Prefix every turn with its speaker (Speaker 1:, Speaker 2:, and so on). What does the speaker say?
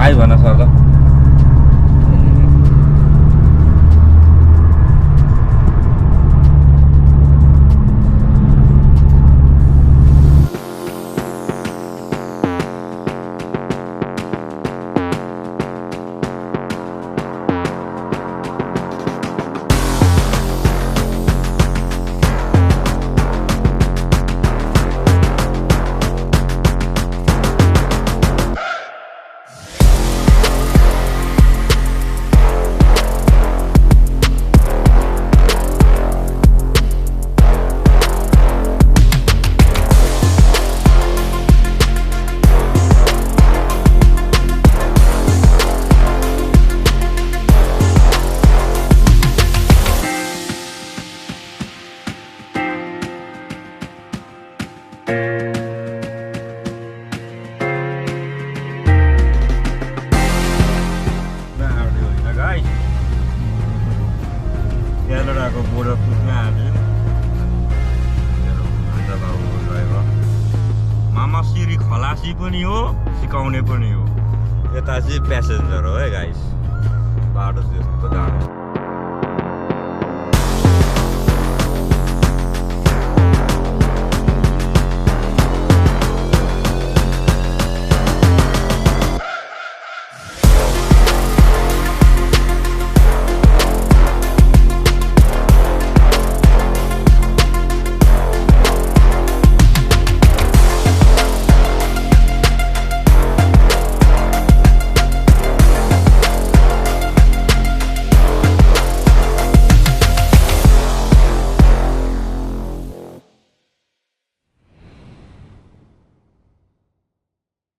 Speaker 1: high भन sir ल क्यानाडाको border पुग्न आँट्यो मेरो भान्जा बाबुको ड्राइभर मामा सिरी खलासी पनि हो सिकाउने पनि हो यता चाहिँ प्यासेन्जर हो है गाइस बाटो त्यस्तो जानु